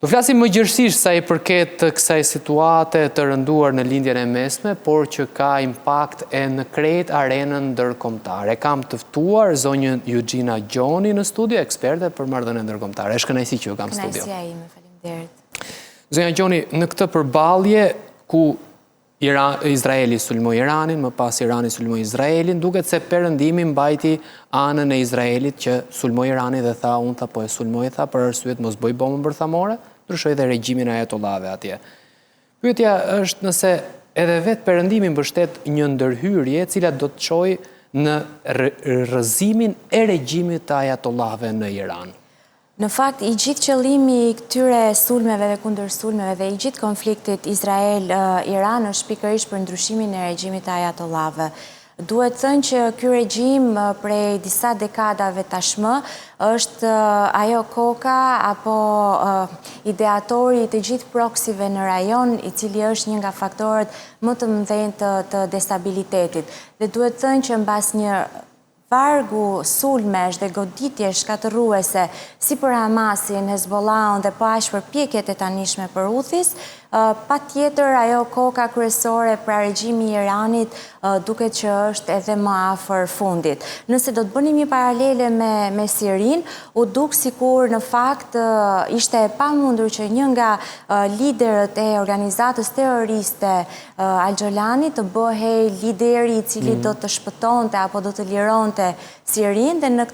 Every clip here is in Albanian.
Do flasim më gjërësisht sa i përket të kësaj situate të rënduar në lindjen e mesme, por që ka impakt e në krejt arenën ndërkombëtare. Kam të ftuar zonjën Eugina Gjoni në studio, eksperte për marrëdhënie ndërkombëtare. Është kënaqësi që ju kam në studio. Kënaqësia ime, faleminderit. Zonja Gjoni, në këtë përballje ku Izraeli sulmoi Iranin, më pas Irani sulmoi Izraelin, duket se perëndimi mbajti anën e Izraelit që sulmoi Iranin dhe tha unë po e sulmoj për arsye të mos bëj bombën bërthamore, ndryshoi dhe regjimin e ajatollave atje. Pyetja është nëse edhe vetë perëndimi mbështet një ndërhyrje e cila do të çojë në rrëzimin e regjimit të ajatollave në Iran. Në fakt, i gjithë qëllimi i këtyre sulmeve dhe kundër sulmeve dhe i gjithë konfliktit Izrael-Iran është pikërisht për ndryshimin e regjimit të ajatollave. Duhet thënë që ky regjim prej disa dekadave tashmë është ajo koka apo ideatori të gjithë proksive në rajon, i cili është një nga faktorët më të mëdhenj të destabilitetit. Dhe duhet thënë që mbas një vargu sulmesh dhe goditje shkatërruese si për Hamasin, Hezbollahun dhe po aq për përpjekjet e tanishme për Houthis, patjetër ajo koka kryesore pra regjimi i Iranit duket që është edhe më afër fundit. Nëse do të bënim një paralele me Sirin, u duk sikur në fakt ishte e pamundur që një nga liderët e organizatës terroriste Al-Xolani të bëhej lideri i cili do të shpëtonte apo do të lironte Sirin, dhe në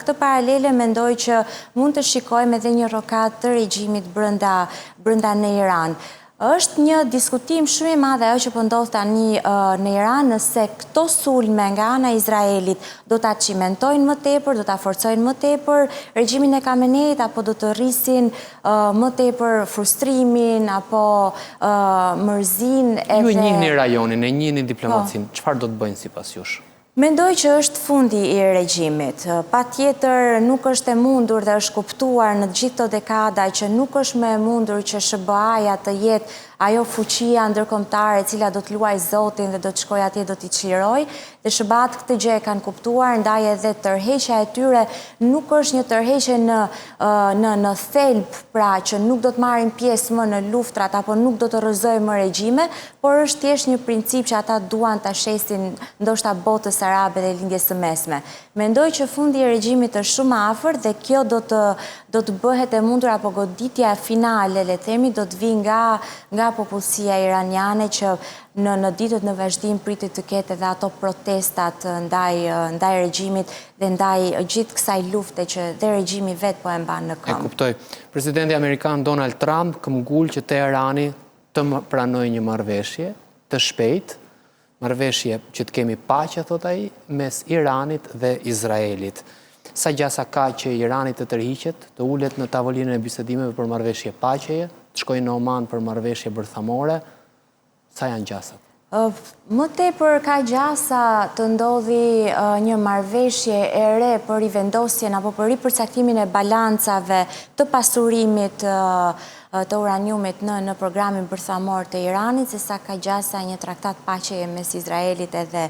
këtë paralele mendoj që mund të shikojmë edhe një rokat të regjimit brenda në Iran. Është një diskutim shumë i madh ajo që po ndodh tani në Iran, nëse këto sulme nga ana e Izraelit do ta çimentojnë më tepër, do ta forcojnë më tepër regjimin e Khameneit, apo do të rrisin më tepër frustrimin apo mërzinë. Ju e njihni rajonin, e njihni diplomacinë, çfarë do të bëjnë sipas jush? Mendoj që është fundi i regjimit. Patjetër nuk është e mundur dhe është kuptuar në gjithë këto dekada që nuk është më e mundur që SBA-ja të jetë ajo fuqia ndërkombëtare e cila do të luajë Zotin dhe do të shkojë atje do t'i çlirojë. Dhe SBA-t këtë gjë e kanë kuptuar, ndaj edhe tërheqja e tyre nuk është një tërheqje në thelb, pra që nuk do të marrin pjesë më në luftrat apo nuk do të rrëzojnë më regjime, por është thjesht një princip që ata duan ta shesin ndoshta botës arabe dhe lindjes së mesme. Mendoj që fundi i regjimit është shumë afër dhe kjo do të bëhet e mundur apo goditja finale, le të themi, do të vi nga popullsia iraniane që në ditët në vazhdim pritet të ketë edhe ato protestat ndaj regjimit dhe ndaj gjithë kësaj lufte që dhe regjimi vetë po e mban në këmbë. E kuptoj. Presidenti amerikan Donald Trump këmbgul që Teherani të pranojë një marrëveshje të shpejtë, marrëveshje që të kemi paqe, thot ai, mes Iranit dhe Izraelit. Sa gjasa ka që Irani të tërhiqet, të ulet në tavolinën e bisedimeve për marrëveshje paqeje, të shkojnë në Oman për marrëveshje bërthamore, sa janë gjasat? Më tepër ka gjasa të ndodhi një marrëveshje e re për rivendosjen apo për ripërcaktimin e balancave të pasurimit të uraniumit në programin bërthamor të Iranit, se sa ka gjasa një traktat paqeje mes Izraelit edhe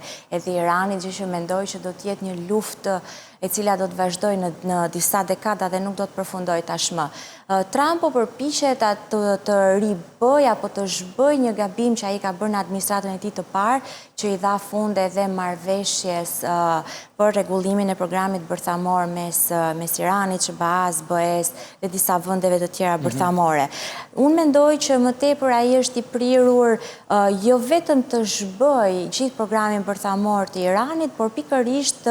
Iranit, gjë që mendoj që do të jetë një luftë e cila do të vazhdojë në disa dekada dhe nuk do të përfundojë tashmë. Trump po përpiqet të ribëj apo të zhbëj një gabim që ai ka bërë në administratën e tij të parë, që i dha fund edhe marrëveshjes për rregullimin e programit bërthamor mes Iranit, SBA-s, BE-s dhe disa vendeve të tjera bërthamore. Unë mendoj që më tepër ai është i prirur jo vetëm të zhbëj gjithë programin bërthamor të Iranit, por pikërisht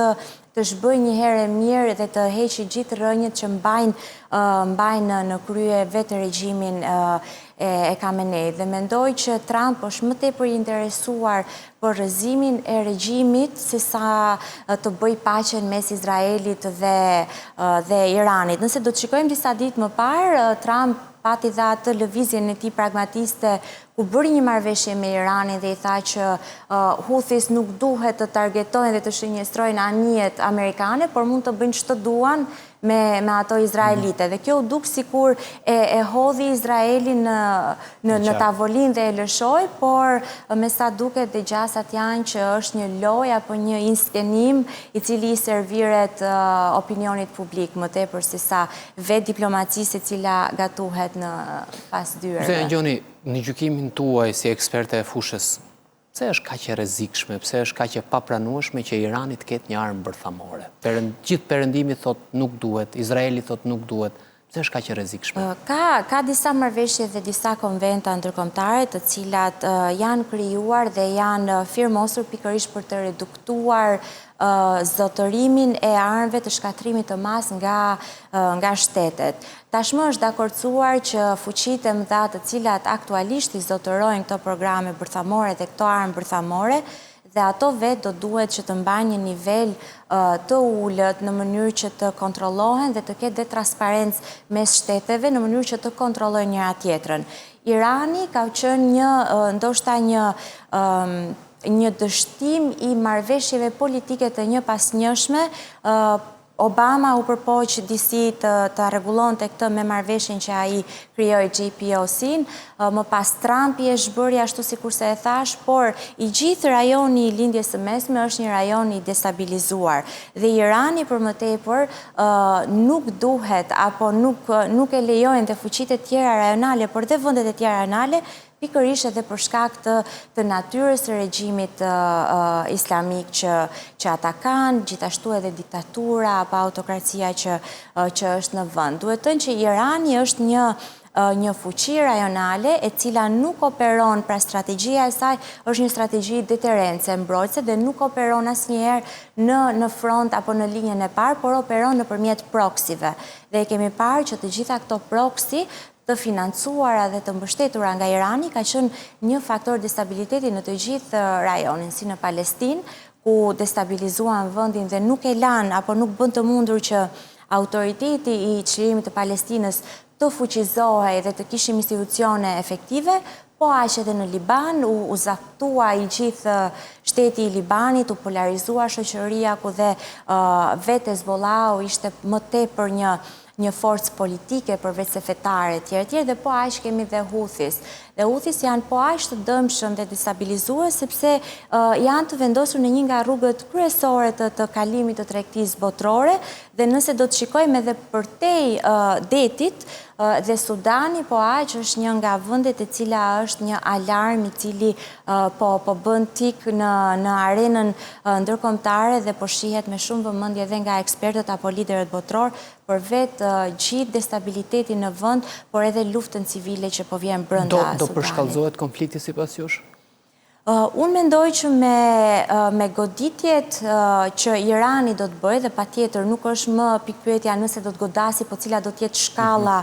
të zhbëj një herë e mirë dhe të heqë gjithë rrënjët që mbajnë në krye vetë regjimin e Khameneit. Dhe mendoj që Trump është më tepër i interesuar për rrëzimin e regjimit se sa të bëj paqen mes Izraelit dhe Iranit. Nëse do të shikojmë disa ditë më parë, Trump pati dhe atë lëvizjen e tij pragmatiste ku bëri një marrëveshje me Iranin dhe i tha që Houthis nuk duhet të targetojnë dhe të shënjestrojnë anijet amerikane, por mund të bëjnë ç'të duan me ato izraelite. Dhe kjo u duk sikur e hodhi Izraelin në tavolin dhe e lëshoj, por me sa duket dhe gjasat janë që është një loj apo një inskenim i cili i serviret opinionit publik më tepër se sa vetë diplomacisë e cila gatuhet në pasdyre. Pse Gjoni, në gjykimin tuaj si eksperte e fushës, pse është kaq e rrezikshme, pse është kaq e papranueshme që Irani të ketë një armë bërthamore? Gjithë perëndimi thot nuk duhet, Izraeli thot nuk duhet. Pse është kaq e rrezikshme? Ka disa marrëveshje dhe disa konventa ndërkombëtare të cilat janë krijuar dhe janë firmosur pikërisht për të reduktuar zotërimin e armëve të shkatrimit të mas nga shtetet. Tashmë është dakordsuar që fuqitë e mëdha të cilat aktualisht i zotërojnë këto programe bërthamore dhe këto armë bërthamore, dhe ato vetë do duhet që të mbajnë një nivel të ullët në mënyrë që të kontrollohen dhe të ketë dhe transparencë mes shteteve në mënyrë që të kontrollojnë njëra tjetrën. Irani ka qenë ndoshta një dështim i marrëveshjeve politike të një pas njëshme. Obama u përpoq disi të rregullonte këtë me marrëveshjen që ai krijoi JPOC-n, më pas Trumpi e zhbëri ashtu sikur se e thash, por i gjithë rajoni i lindjes së mesme është një rajon i destabilizuar. Dhe Irani për më tepër nuk duhet apo nuk e lejojnë të fuqitë e tjera rajonale, por dhe vendet e tjera rajonale pikërisht edhe për shkak të natyrës së regjimit islamik që ata kanë, gjithashtu edhe diktatura apo autokracia që është në vend. Duhet të thënë që Irani është një fuqi rajonale e cila nuk operon, pra strategjia e saj është një strategji deterrence, mbrojtëse, dhe nuk operon asnjëherë në front apo në linjën e parë, por operon nëpërmjet proksive. Dhe kemi parë që të gjitha këto proksi të financuara dhe të mbështetura nga Irani ka qenë një faktor destabiliteti në të gjithë rajonin, si në Palestinë, ku destabilizuan vendin dhe nuk e lanë apo nuk bën të mundur që autoriteti i çlirimit të Palestinës të fuqizohej dhe të kishim institucione efektive, po aq edhe në Liban u zaktua i gjithë shteti i Libanit, u polarizua shoqëria ku dhe vetë Hezbollahu ishte më tepër një forcë politike përveç se fetare tjerë, dhe po aq kemi dhe Houthis. Dhe Houthis janë po aq të dëmshëm dhe destabilizues sepse janë të vendosur në një nga rrugët kryesore të kalimit të tregtisë botërore, dhe nëse do të shikojmë edhe përtej detit, dhe Sudani po aq është një nga vendet e cila është një alarm i cili po bën tik në arenën ndërkombëtare dhe po shihet me shumë vëmendje dhe nga ekspertët apo liderët botror për vetë gjithë destabilitetin në vend, por edhe luftën civile që po vjen brenda Sudanit. Do përshkallëzohet konflikti sipas jush? Unë mendoj që me goditjet që Irani do të bëjë, dhe patjetër nuk është më pikpyetja nëse do të godasi, po cila do të jetë shkalla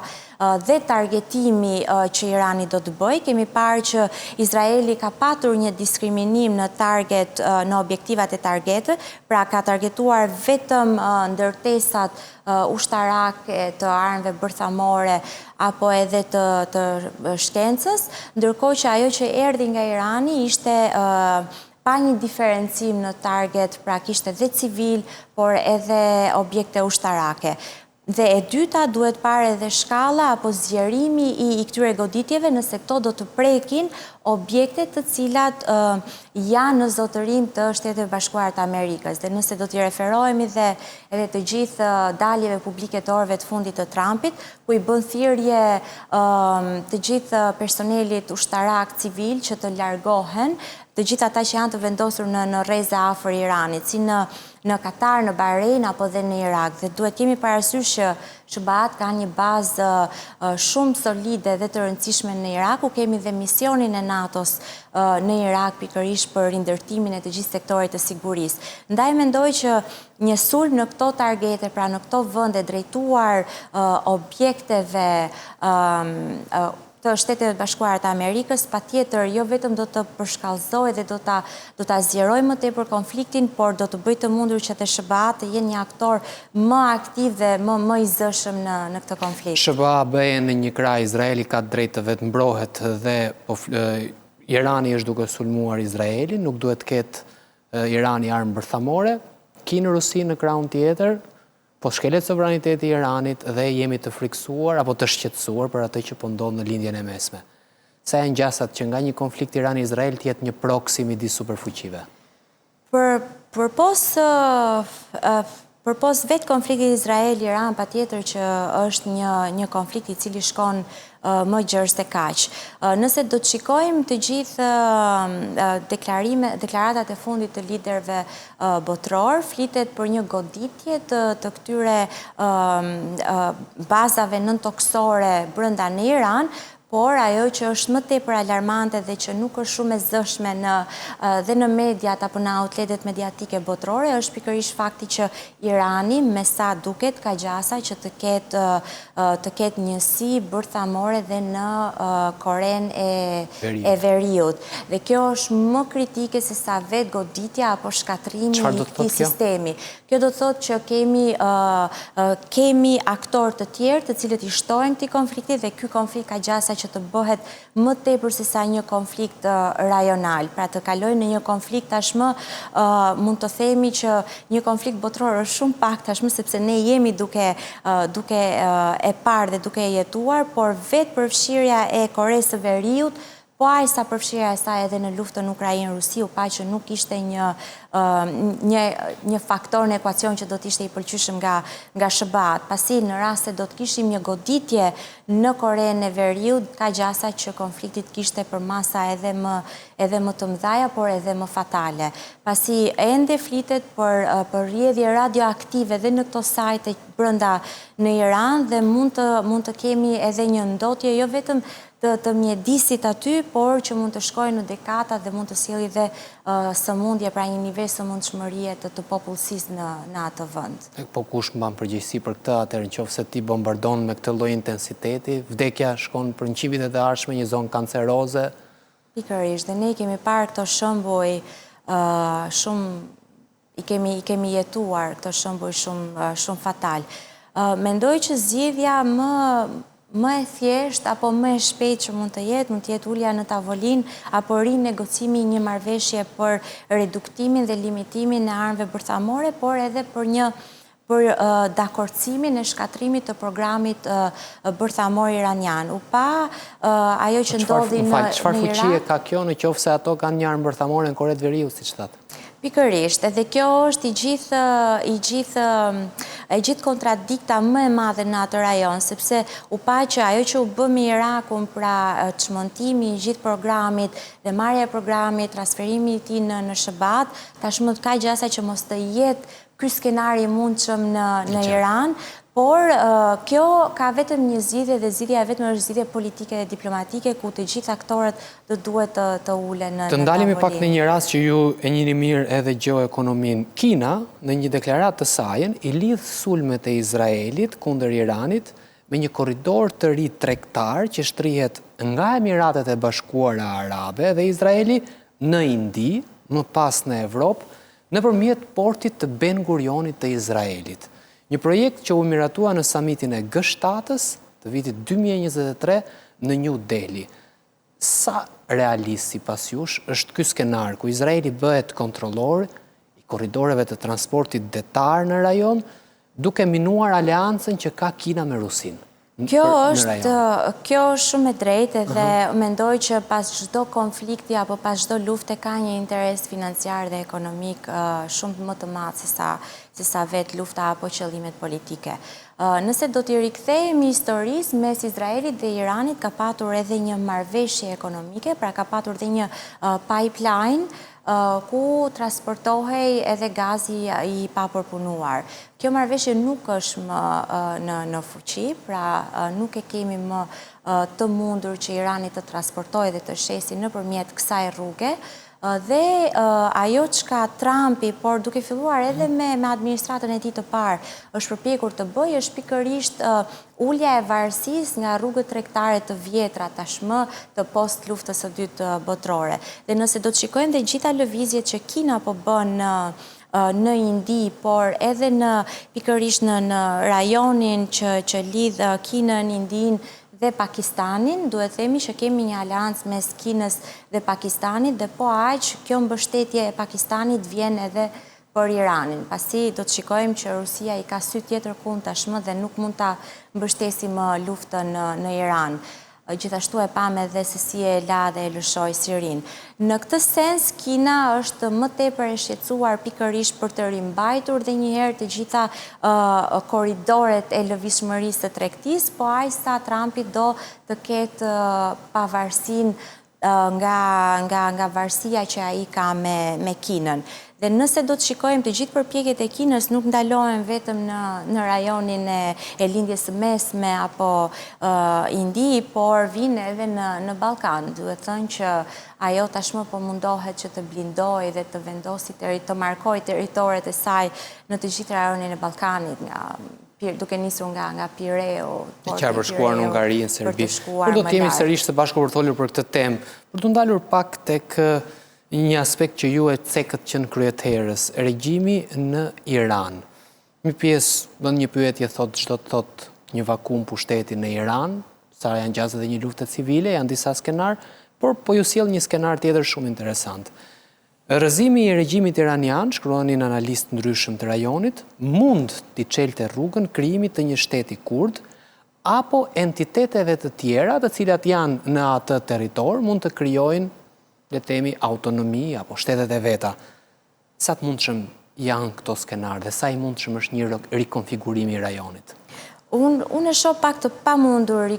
dhe targetimi që Irani do të bëjë. Kemi parë që Izraeli ka patur një diskriminim në target, në objektivat e targetë, pra ka targetuar vetëm ndërtesat ushtarake të armëve bërthamore apo edhe të shkencës, ndërkohë që ajo që erdhi nga Irani ishte pa një diferencim në target, pra kishte dhe civil, por edhe objekte ushtarake. Dhe e dyta duhet parë edhe shkalla apo zgjerimi i këtyre goditjeve nëse këto do të prekin objekte të cilat janë në zotërim të Shtetet Bashkuara të Amerikës. Dhe nëse do t'i referohemi dhe edhe të gjithë daljeve publike të orëve të fundit të Trumpit, ku i bën thirrje të gjithë personelit ushtarak civil që të largohen, të gjithë ata që janë të vendosur në rreze afër Iranit, si në Katar, në Bahrein apo dhe në Irak. Dhe duhet kemi parasysh që SBA ka një bazë shumë solide dhe të rëndësishme në Irak, ku kemi dhe misionin e NATO-s në Irak pikërisht për rindërtimin e të gjithë sektorit të sigurisë. Ndaj mendoj që një sulm në këto targete, pra në këto vende drejtuar objekteve të Shtetet Bashkuara të Amerikës, patjetër jo vetëm do të përshkallëzojë dhe do ta zgjerojë më tepër konfliktin, por do të bëjë të mundur që të SBA të jenë një aktor më aktiv dhe më i zëshëm në këtë konflikt. SBA bëhen në një krah, Izraeli ka drejtë të vetë mbrohet dhe Irani është duke sulmuar Izraelin, nuk duhet të ketë Irani armë bërthamore, kinë Rusi në krahun tjetër, po shkelet sovraniteti i Iranit dhe jemi të friksuar apo të shqetësuar për atë që po ndodh në lindjen e mesme. Sa janë gjasat që nga një konflikt Irani-Izrael të jetë një proksi midis superfuqive? Përpos vetë konfliktit Izrael-Iran, patjetër që është një konflikt i cili shkon më gjerë se kaq. Nëse do të shikojmë të gjithë deklaratat e fundit të liderëve botror, flitet për një goditje të këtyre bazave nëntoksore brenda në Iran, por ajo që është më tepër alarmante dhe që nuk është shumë e zëshme dhe në mediat apo në outletet mediatike botërore është pikërisht fakti që Irani me sa duket ka gjasa që të ketë njësi bërthamore dhe në Koren e Veriut. Dhe kjo është më kritike se sa vetë goditja apo shkatrimi i këtij sistemi. Kjo do të thotë që kemi aktor të tjerë të cilët i shtojnë këtij konflikti dhe ky konflikt ka gjasa që të bëhet më tepër se sa një konflikt rajonal. Pra të kalojë në një konflikt tashmë mund të themi që një konflikt botror është shumë pak tashmë sepse ne jemi duke e parë dhe duke e jetuar, por vetë përfshirja e Koreas së Veriut po aq sa përfshirja e saj edhe në luftën Ukrainë-Rusi u pa që nuk ishte një faktor në ekuacion që do të ishte i pëlqyeshëm nga SBA. Pasi në rast se do të kishim një goditje në Koren e Veriut, ka gjasa që konflikti kishte për masa edhe më të mëdha, por edhe më fatale. Pasi ende flitet për rrjedhje radioaktive dhe në këto sajte brenda në Iran dhe mund të kemi edhe një ndotje jo vetëm të mjedisit aty, por që mund të shkojë në dekada dhe mund të sjellë dhe sëmundje, pra një nivel sëmundshmërie të popullsisë në atë vend. Po kush mban përgjegjësi për këtë, atëherë nëse ti bombardon me këtë lloj intensiteti, vdekja shkon për 100 vitet e ardhshme, një zonë kanceroze. Pikërisht, dhe ne kemi parë këto shembuj shumë i kemi jetuar këto shembuj shumë fatal. Mendoj që zgjidhja më e thjesht apo më e shpejt që mund të jetë ulja në tavolinë apo rinegocimi një marrëveshje për reduktimin dhe limitimin e armëve bërthamore, por edhe për dakordsimin e shkatrimit të programit bërthamor iranian. U pa ajo që ndodhi në Irak. Çfarë fuqie ka kjo në qoftë se ato kanë një armë bërthamore në Koren e Veriut, siç thatë? Pikërisht, edhe kjo është i gjithë kontradikta më e madhe në atë rajon, sepse u pa që ajo që u bë me Irakun, pra çmontimi i gjithë programit dhe marrja e programit, transferimi i tij në SBA, tashmë ka gjasa që mos të jetë ky skenari i mundshëm në Iran. Por kjo ka vetëm një zgjidhje dhe zgjidhja e vetme është zgjidhje politike dhe diplomatike ku të gjithë aktorët do duhet të ulen në tavolinë. Të ndalemi pak në një rast që ju e njihni mirë edhe gjeoekonominë. Kina në një deklaratë të saj i lidh sulmet e Izraelit kundër Iranit me një korridor të ri tregtar që shtrihet nga Emiratet e Bashkuara Arabe dhe Izraeli në Indi, më pas në Evropë, nëpërmjet portit të Ben Gurionit të Izraelit. Një projekt që u miratua në samitin e G7-ës të vitit 2023 në New Delhi. Sa realist sipas jush është ky skenar ku Izraeli bëhet kontrollor i korridoreve të transportit detar në rajon, duke minuar aleancën që ka Kina me Rusinë? Kjo është shumë e drejtë dhe mendoj që pas çdo konflikti apo pas çdo lufte ka një interes financiar dhe ekonomik shumë më të madh se sa vetë lufta apo qëllimet politike. Nëse do t'i rikthehemi historisë, mes Izraelit dhe Iranit ka patur edhe një marrëveshje ekonomike, pra ka patur edhe një pipeline ku transportohej edhe gazi i papërpunuar. Kjo marrëveshje nuk është më në fuqi, pra nuk e kemi më të mundur që Irani të transportojë dhe të shesi nëpërmjet kësaj rruge. Dhe ajo çka Trumpi, por duke filluar edhe me administratën e tij të parë, është përpjekur të bëjë, është pikërisht ulja e varësisë nga rrugët tregtare të vjetra tashmë të post luftës së dytë botërore. Dhe nëse do të shikojmë dhe gjitha lëvizjet që Kina po bën në Indi, por edhe pikërisht në rajonin që lidh Kinën, Indin dhe Pakistanin, duhet themi që kemi një aleancë mes Kinës dhe Pakistanit, dhe po aq kjo mbështetje e Pakistanit vjen edhe për Iranin. Pasi do të shikojmë që Rusia i ka sy tjetër kund tashmë dhe nuk mund ta mbështesi më luftën në Iran. Gjithashtu e pam edhe se si e la dhe e lëshoi Sirin. Në këtë sens, Kina është më tepër e shqetësuar pikërisht për të rimbajtur dhe njëherë të gjitha korridoret e lëvizshmërisë të tregtisë, po aq sa Trumpi do të ketë pavarësinë nga varësia që ai ka me Kinën. Dhe nëse do të shikojmë të gjithë përpjekjet e Kinës nuk ndalohen vetëm në rajonin e lindjes së mesme apo Indi, por vinë edhe në Ballkan. Duhet thënë që ajo tashmë po mundohet që të blindojë dhe të vendosi të markojë territoret e saj në të gjithë rajonin e Ballkanit, duke nisur nga Pireu, për shkuar në Hungari, në Serbi. Kur do të jemi sërish së bashku për të folur për këtë temë, për të ndalur pak tek një aspekt që ju e cekët që në kryeterës, regjimi në Iran. Një pjesë bën një pyetje, çdo të thot një vakum pushteti në Iran, sa janë gjasë dhe një lufte civile, janë disa skenar, por po ju sjell një skenar tjetër shumë interesant. Rrëzimi i regjimit iranian, shkruanin analistë ndryshëm të rajonit, mund t'i çelte rrugën krijimit të një shteti kurd, apo entiteteve të tjera të cilat janë në atë territor mund të krijojnë, le të themi, autonomi apo shtetet e veta. Sa të mundshëm janë këto skenar dhe sa i mundshëm është një rikonfigurimi i rajonit? Unë e shoh pak të pamundur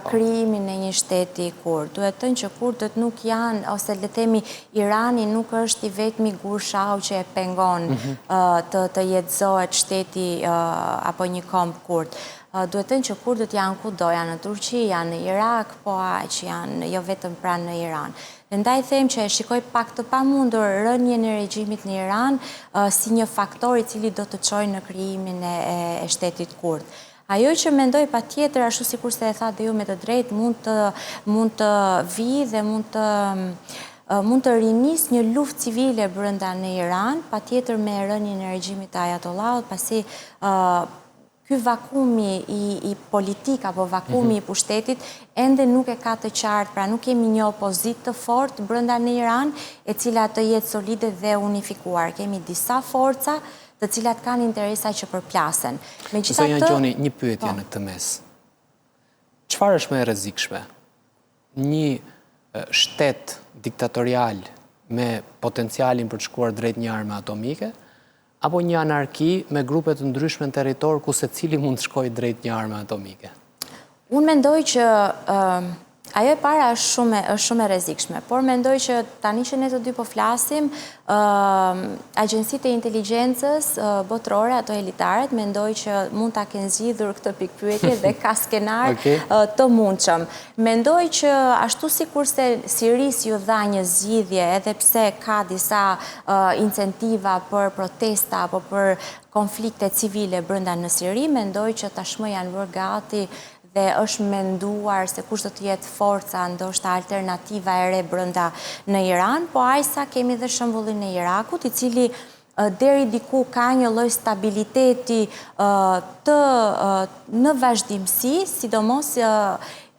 krijimin e një shteti kurd. Duhet thënë që kurdët nuk janë, ose le të themi Irani nuk është i vetmi gurshau që e pengon të jetëzohet shteti apo një komb kurd. Duhet thënë që kurdët janë kudo, janë në Turqi, janë në Irak, po aq janë jo vetëm pranë në Iran. Dhe ndaj them që e shikoj pak të pamundur rënien e regjimit në Iran si një faktor i cili do të çojë në krijimin e shtetit kurd. Ajo që mendoj patjetër, ashtu sikur se e tha dhe ju me të drejtë, mund të vi dhe mund të rinis një luftë civile brenda në Iran, patjetër me rënien e regjimit të Ajatollahut, pasi ky vakumi i politik apo vakumi i pushtetit ende nuk e ka të qartë, pra nuk kemi një opozitë të fortë brenda në Iran, e cila të jetë solide dhe unifikuar. Kemi disa forca të cilat kanë interesa që përplasen. Zonja Gjoni, një pyetje në këtë mes. Çfarë është më e rrezikshme? Një shtet diktatorial me potencialin për të shkuar drejt një arme atomike, apo një anarki me grupe të ndryshme në territor ku secili mund të shkojë drejt një arme atomike? Unë mendoj që ajo e para është shumë e rrezikshme, por mendoj që tani që ne të dy po flasim, agjencitë e inteligjencës botërore, ato elitaret, mendoj që mund ta kenë zgjidhur këtë pikpyetje dhe ka skenar të mundshëm. Mendoj që ashtu sikur se Siris ju dha një zgjidhje, edhe pse ka disa incentiva për protesta apo për konflikte civile brenda në Siri, mendoj që tashmë janë vërë gati dhe është menduar se kush do të jetë forca, ndoshta alternativa e re brenda në Iran, po aq sa kemi dhe shembullin e Irakut, i cili deri diku ka një lloj stabiliteti në vazhdimsi, sidomos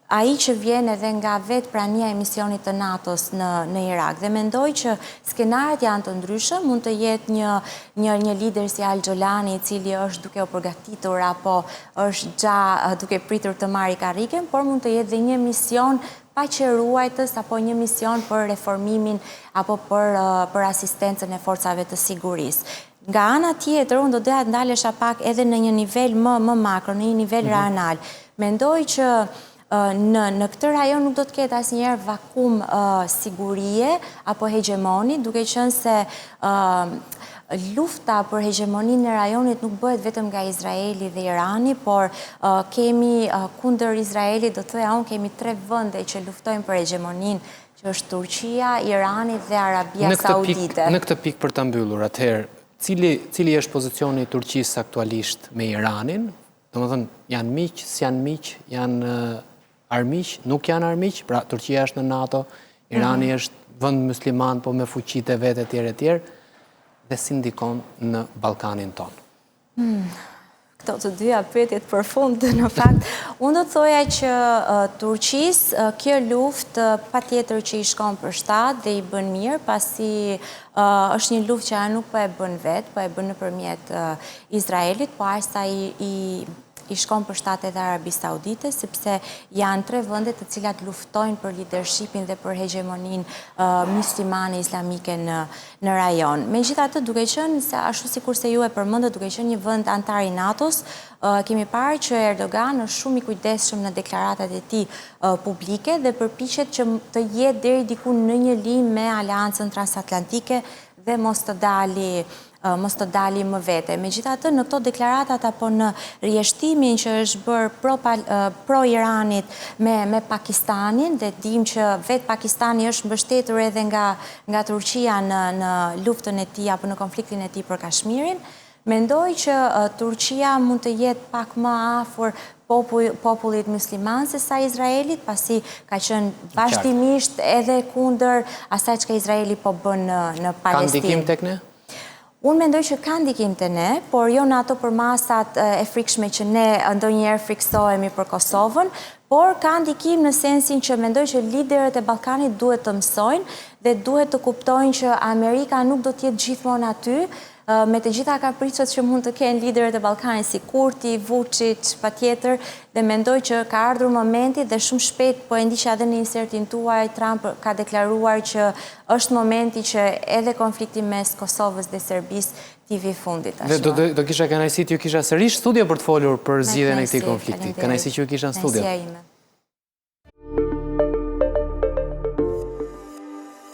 ai që vjen edhe nga vetë prania e misionit të NATO-s në Irak. Dhe mendoj që skenaret janë të ndryshëm, mund të jetë një lider si Al-Xolani, i cili është duke u përgatitur apo është duke pritur të marrë karrigen, por mund të jetë dhe një mision paqëruajtës apo një mision për reformimin apo për asistencën e forcave të sigurisë. Nga ana tjetër, unë do doja të ndalesha pak edhe në një nivel më makro, në një nivel rajonal. Mendoj që në këtë rajon nuk do të ketë asnjëherë vakum sigurie apo hegemoni, duke qenë se lufta për hegemoninë në rajonit nuk bëhet vetëm nga Izraeli dhe Irani, por kemi kundër Izraelit, do të thoja unë, kemi 3 vende që luftojnë për hegemoninë, që është Turqia, Irani dhe Arabia Saudite. Në këtë pikë për të mbyllur, atëherë, cili është pozicioni i Turqisë aktualisht me Iranin? Domethënë, janë miq, s'janë miq, janë armiq, nuk janë armiq, pra Turqia është në NATO, Irani është vend musliman, po me fuqitë e vet etj. Dhe si ndikon në Ballkanin tonë? Këto të dyja pyetjet përfund, në fakt, unë do të thoja që Turqisë kjo luftë patjetër që i shkon për shtat dhe i bën mirë, pasi është një luftë që ajo nuk po e bën vetë, po e bën nëpërmjet Izraelit, po aq sa i shkon për shtat edhe Arabi Saudite, sepse janë 3 vendet të cilat luftojnë për leadershipin dhe për hegemoninë muslimane islamike në rajon. Megjithatë, duke qenë se ashtu sikur se ju e përmendët, duke qenë një vend antar i NATO-s, kemi parë që Erdogan është shumë i kujdesshëm në deklaratat e tij publike dhe përpiqet që të jetë deri diku në një linjë me Aleancën Transatlantike dhe mos të dali më vete. Megjithatë, në këto deklaratat apo në rjeshtimin që është bërë pro-Iranit me Pakistanin, dhe dim që vetë Pakistani është mbështetur edhe nga Turqia në luftën e tij apo në konfliktin e tij për Kashmirin, mendoj që Turqia mund të jetë pak më afër popullit musliman se sa Izraelit, pasi ka qenë vazhdimisht edhe kundër asaj që Izraeli po bën në Palestinë. Ka ndikim tek ne? Unë mendoj që ka ndikim të ne, por jo në ato për masat e frikshme që ne ndonjëherë friksohemi për Kosovën, por ka ndikim në sensin që mendoj që liderët e Ballkanit duhet të mësojnë dhe duhet të kuptojnë që Amerika nuk do të jetë gjithmonë aty, me të gjitha kapricot që mund të kenë liderët e Ballkanit, si Kurti, Vučić, patjetër, dhe mendoj që ka ardhur momenti dhe shumë shpejt, po e ndiqja edhe në insertin tuaj, Trump ka deklaruar që është momenti që edhe konflikti mes Kosovës dhe Serbisë t'i vi fundit. Dhe do kisha kënaqësi që ju kisha sërish studio për të folur për zgjidhjen e këtij konflikti. Kënaqësi që ju kisha në studio. Kënaqësia ime.